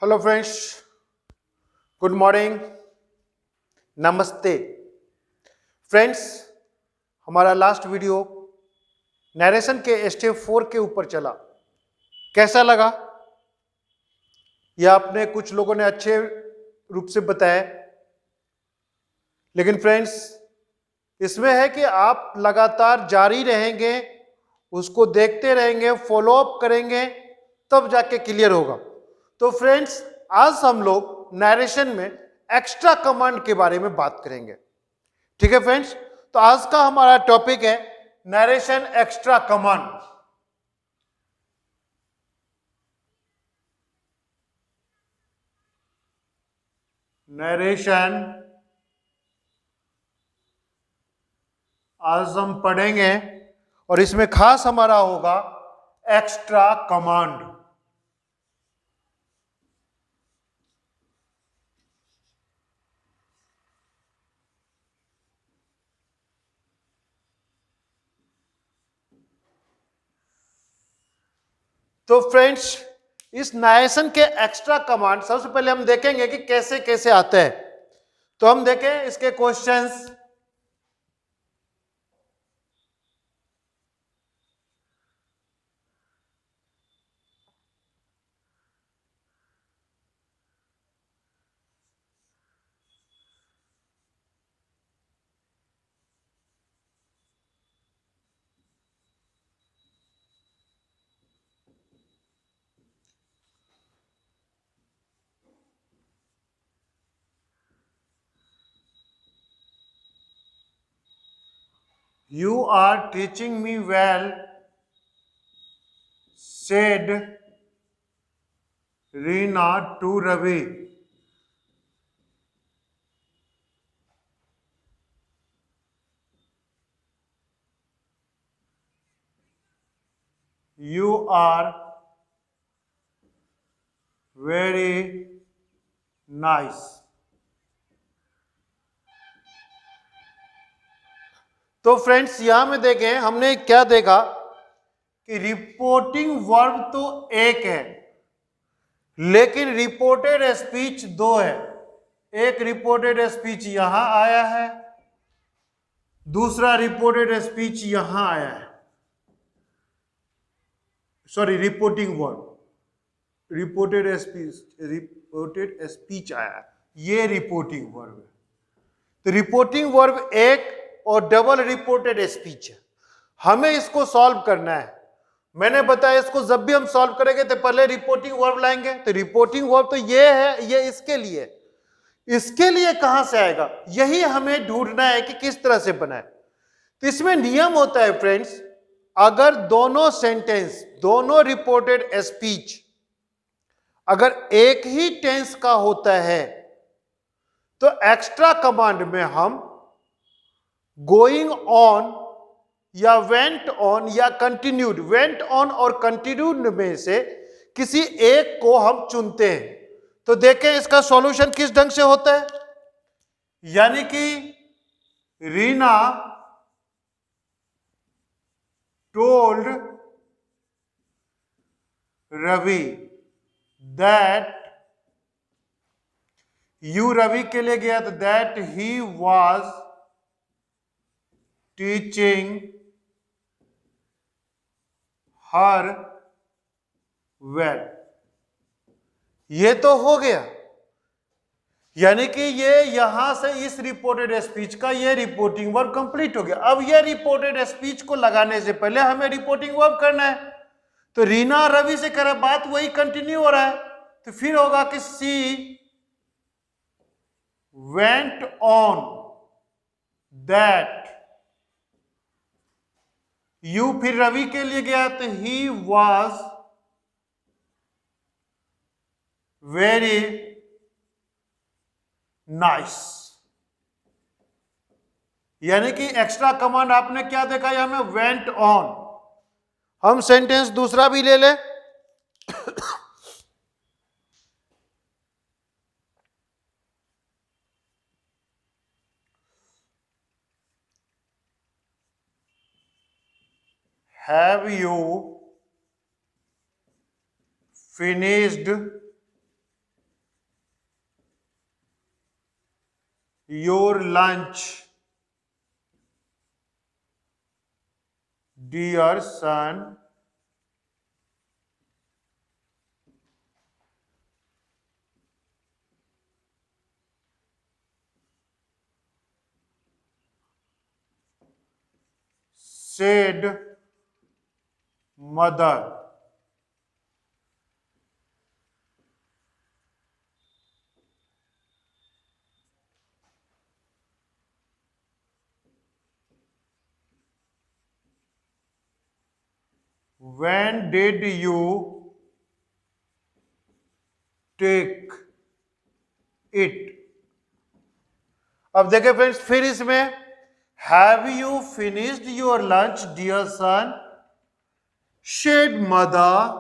Hello friends, good morning, नमस्ते। Friends, हमारा last video narration के स्टेप 4 के ऊपर चला। कैसा लगा? यह आपने कुछ लोगों ने अच्छे रूप से बताया, लेकिन फ्रेंड्स इसमें है कि आप लगातार जारी रहेंगे, उसको देखते रहेंगे, फॉलो अप करेंगे, तब जाके क्लियर होगा। तो फ्रेंड्स, आज हम लोग नरेशन में एक्स्ट्रा कमांड के बारे में बात करेंगे। ठीक है फ्रेंड्स, तो आज का हमारा टॉपिक है नरेशन एक्स्ट्रा कमांड। नरेशन आज हम पढ़ेंगे और इसमें खास हमारा होगा एक्स्ट्रा कमांड। तो फ्रेंड्स, इस नरेशन के एक्स्ट्रा कमांड सबसे पहले हम देखेंगे कि कैसे कैसे आते हैं। तो हम देखें इसके questions. You are teaching me well, said Reena to Ravi. You are very nice. तो फ्रेंड्स, यहां में देखें हमने क्या देखा कि रिपोर्टिंग वर्ब तो एक है, लेकिन रिपोर्टेड स्पीच दो है। एक रिपोर्टेड स्पीच यहां आया है, दूसरा रिपोर्टेड स्पीच यहां आया है। Sorry, reporting verb, reported speech आया है, ये रिपोर्टिंग वर्ब है। तो रिपोर्टिंग वर्ब एक और डबल रिपोर्टेड स्पीच है। हमें इसको सॉल्व करना है। मैंने बताया इसको जब भी हम सॉल्व करेंगे तो पहले रिपोर्टिंग वर्ब लाएंगे। तो रिपोर्टिंग वर्ब तो ये है, ये इसके लिए कहां से आएगा, यही हमें ढूंढना है कि किस तरह से बनाए। तो इसमें नियम होता है फ्रेंड्स, अगर दोनों सेंटेंस, दोनों रिपोर्टेड स्पीच अगर एक ही टेंस का होता है तो एक्स्ट्रा कमांड में हम गोइंग ऑन या वेंट ऑन या कंटिन्यूड, वेंट ऑन और कंटिन्यूड में से किसी एक को हम चुनते हैं। तो देखें इसका सॉल्यूशन किस ढंग से होता है। यानी कि Reena told Ravi that, you Ravi के लिए गया तो that he was teaching her well. ये तो हो गया, यानी कि ये यहां से इस रिपोर्टेड स्पीच का ये रिपोर्टिंग वर्ब कंप्लीट हो गया। अब ये रिपोर्टेड स्पीच को लगाने से पहले हमें रिपोर्टिंग वर्ब करना है। तो रीना रवि से करे बात वही कंटिन्यू हो रहा है, तो फिर होगा कि she went on that, you फिर रवि के लिए गया तो ही वॉज वेरी नाइस। यानी कि एक्स्ट्रा कमांड आपने क्या देखा यहां में, वेंट ऑन। हम सेंटेंस दूसरा भी ले ले। Have you finished your lunch dear son, said mother. When did you take it? अब देखें फ्रेंड्स, फिर इसमें have you finished your lunch dear son, said mother,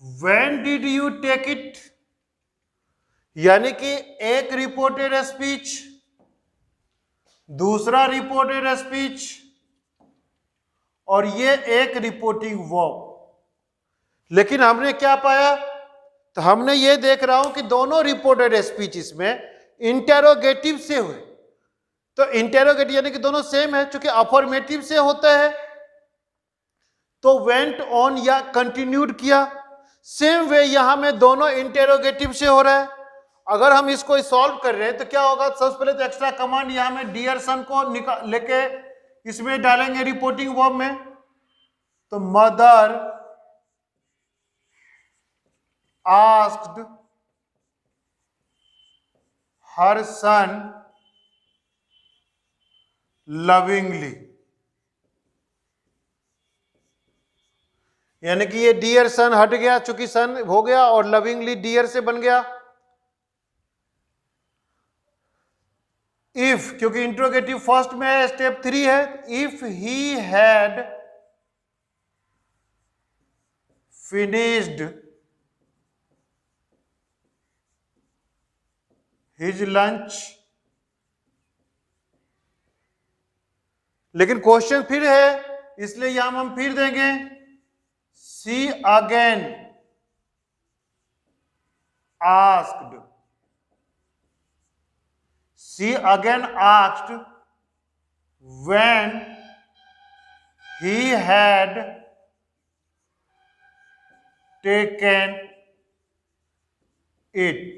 when did you take it. यानी कि एक रिपोर्टेड स्पीच, दूसरा reported speech, और ये एक रिपोर्टिंग वर्ब। लेकिन हमने क्या पाया, तो हमने ये देख रहा हूं कि दोनों रिपोर्टेड स्पीच इसमें इंटेरोगेटिव से हुए। तो इंटेरोगेटिव यानी कि दोनों सेम है, चूंकि अफर्मेटिव से होता है तो वेंट ऑन या कंटिन्यूड किया। सेम वे यहां में दोनों इंटेरोगेटिव से हो रहा है। अगर हम इसको सॉल्व कर रहे हैं तो क्या होगा, सबसे पहले तो एक्स्ट्रा कमांड यहां में डियर सन को लेके इसमें डालेंगे रिपोर्टिंग वर्ब में। तो मदर आस्क्ड हर सन लविंगली, यानी कि ये डियर सन हट गया, चूंकि सन हो गया, और लविंगली डियर से बन गया। इफ, क्योंकि इंट्रोगेटिव फर्स्ट में है, स्टेप 3 है, if he had finished his lunch. लेकिन क्वेश्चन फिर है, इसलिए यहां हम फिर देंगे, she again asked, she again asked when he had taken it.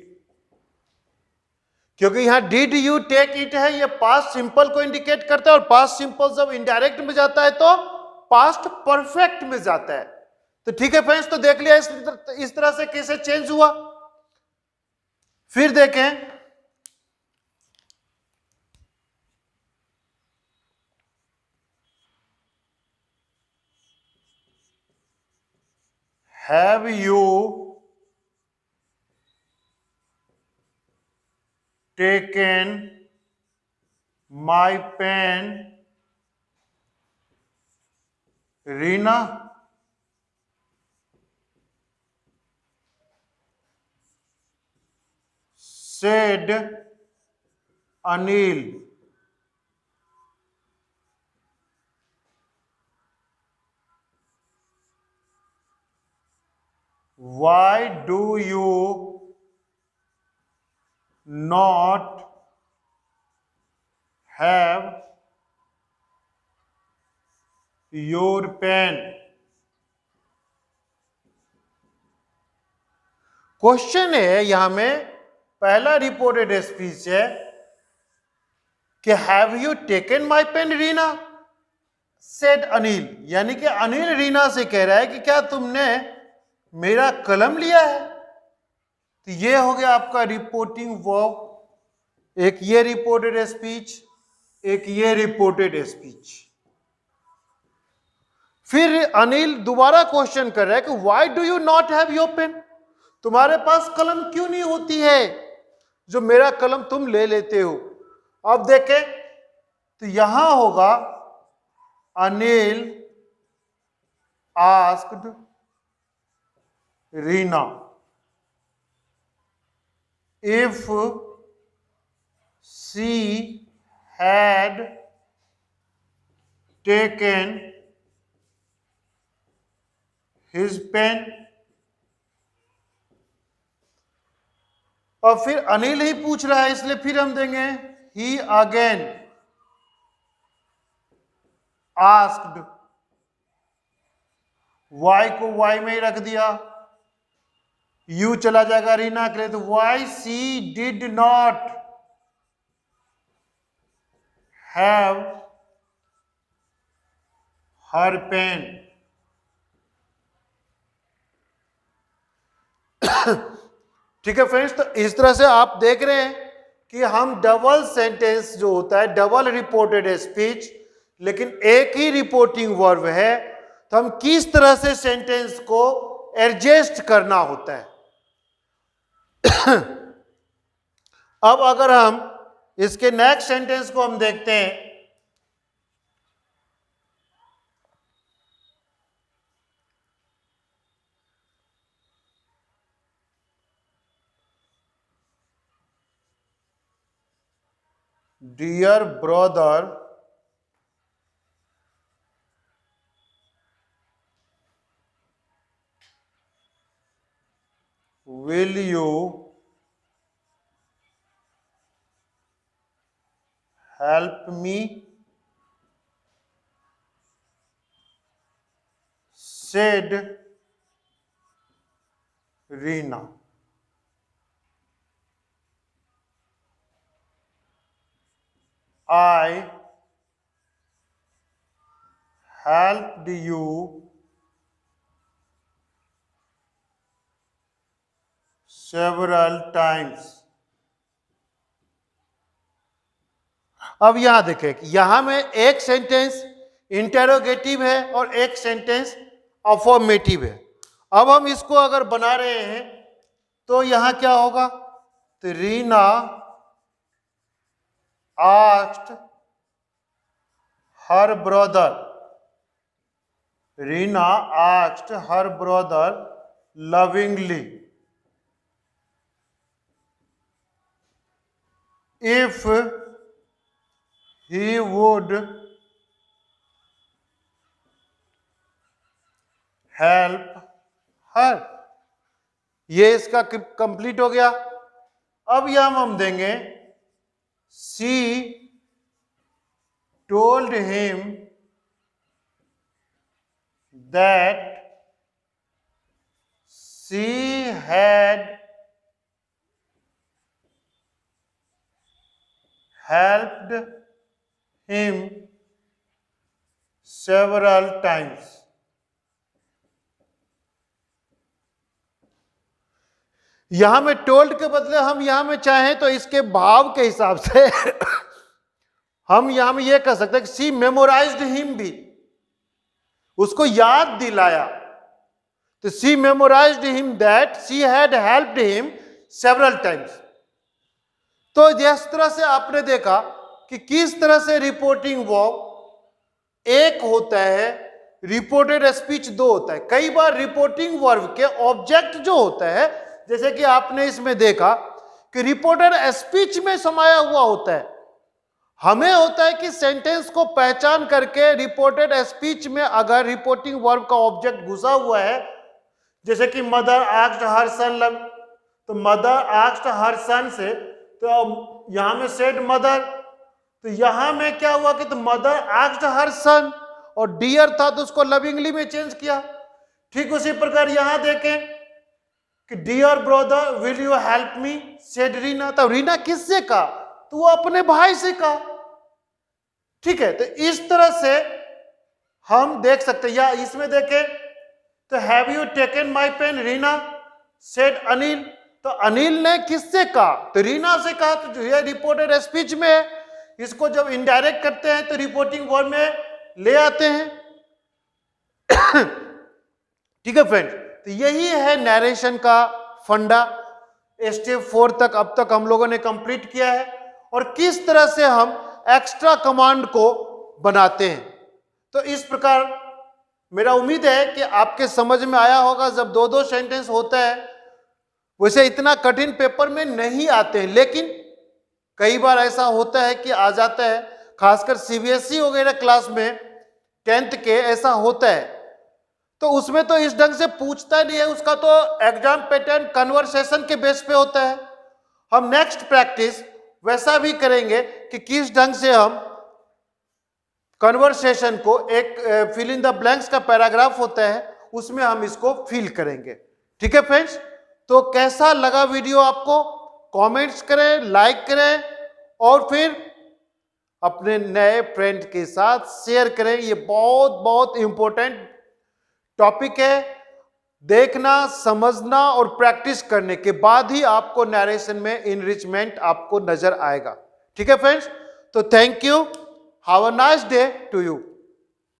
क्योंकि यहां डिड यू टेक इट है, ये पास्ट सिंपल को इंडिकेट करता है, और पास्ट सिंपल जब इनडायरेक्ट में जाता है तो पास्ट परफेक्ट में जाता है। तो ठीक है फ्रेंड्स, तो देख लिया इस तरह से कैसे चेंज हुआ। फिर देखें, have you taken my pen Reena. Said Anil. Why do you not have your pen? Question है यहां में, पहला रिपोर्टेड स्पीच है कि have you taken my pen Reena, said Anil, यानी कि अनिल रीना से कह रहा है कि क्या तुमने मेरा कलम लिया है। तो ये हो गया आपका रिपोर्टिंग वर्ब। एक ये रिपोर्टेड स्पीच, एक ये रिपोर्टेड स्पीच। फिर अनिल दोबारा क्वेश्चन कर रहा है कि why do you not have your pen, तुम्हारे पास कलम क्यों नहीं होती है, जो मेरा कलम तुम ले लेते हो। अब देखें तो यहां होगा Anil asked Reena if she had taken his pen। और फिर अनिल ही पूछ रहा है, इसलिए फिर हम देंगे he again asked, वाई को वाई में ही रख दिया, यू चला जाएगा रीना के लिए, तो why she did not have her pen. ठीक है फ्रेंड्स, तो इस तरह से आप देख रहे हैं कि हम डबल सेंटेंस जो होता है, डबल रिपोर्टेड स्पीच, लेकिन एक ही रिपोर्टिंग वर्ब है, तो हम किस तरह से सेंटेंस को एडजस्ट करना होता है। अब अगर हम इसके नेक्स्ट सेंटेंस को हम देखते हैं, dear brother will you help me, said Reena. I helped you several times. अब यहां देखें, यहां में एक सेंटेंस इंटेरोगेटिव है और एक सेंटेंस अफर्मेटिव है। अब हम इसको अगर बना रहे हैं तो यहां क्या होगा, तो Reena asked her brother, Reena asked her brother lovingly if he would help her। ये इसका कंप्लीट हो गया। अब यहां हम देंगे she told him that she had helped him several times। यहां में टोल्ड के बदले हम यहां में चाहें तो इसके भाव के हिसाब से हम यहां में यह कह सकते हैं कि सी मेमोराइज्ड हिम भी, उसको याद दिलाया, तो she memorised him that she had helped him several times. तो जिस तरह से आपने देखा कि किस तरह से रिपोर्टिंग वर्ब एक होता है, रिपोर्टेड स्पीच दो होता है। कई बार रिपोर्टिंग वर्ब के ऑब्जेक्ट जो होता है, जैसे कि आपने इसमें देखा कि रिपोर्टेड स्पीच में समाया हुआ होता है। हमें होता है कि सेंटेंस को पहचान करके रिपोर्टेड स्पीच में अगर रिपोर्टिंग वर्ब का ऑब्जेक्ट घुसा हुआ है, जैसे कि मदर आस्क्ड हर सन, तो मदर आस्क्ड हर सन से तो यहां में सेड मदर, तो यहां में क्या हुआ कि तो मदर आस्क्ड हर सन, और डियर था तो उसको लविंगली में चेंज किया। ठीक उसी प्रकार यहां देखें कि dear brother will you help me said Reena, तो रीना किससे कहा, तो वो अपने भाई से कहा। ठीक है, तो इस तरह से हम देख सकते हैं। या इसमें देखें तो have you taken my pen Reena said Anil, तो अनिल ने किससे कहा, तो रीना से कहा। तो जो है रिपोर्टेड स्पीच में है, इसको जब इनडायरेक्ट करते हैं तो रिपोर्टिंग वर्ब में ले आते हैं। ठीक है फ्रेंड्स, तो यही है नरेशन का फंडा। स्टेप 4 तक अब तक हम लोगों ने कंप्लीट किया है, और किस तरह से हम एक्स्ट्रा कमांड को बनाते हैं। तो इस प्रकार मेरा उम्मीद है कि आपके समझ में आया होगा। जब दो दो सेंटेंस होता है, वैसे इतना कठिन पेपर में नहीं आते हैं, लेकिन कई बार ऐसा होता है कि आ जाता है, खासकर सीबीएसई वगैरह क्लास में 10th के ऐसा होता है। तो उसमें तो इस ढंग से पूछता नहीं है, उसका तो एग्जाम पैटर्न कन्वर्सेशन के बेस पे होता है। हम नेक्स्ट प्रैक्टिस वैसा भी करेंगे कि किस ढंग से हम कन्वर्सेशन को एक फिल इन द ब्लैंक्स का पैराग्राफ होता है उसमें हम इसको फिल करेंगे। ठीक है फ्रेंड्स, तो कैसा लगा वीडियो आपको कमेंट्स करें, लाइक करें और फिर अपने नए फ्रेंड के साथ शेयर करें। ये बहुत बहुत इंपॉर्टेंट टॉपिक है। देखना, समझना और प्रैक्टिस करने के बाद ही आपको नरेशन में इनरिचमेंट आपको नजर आएगा। ठीक है फ्रेंड्स, तो thank you, have a nice day to you.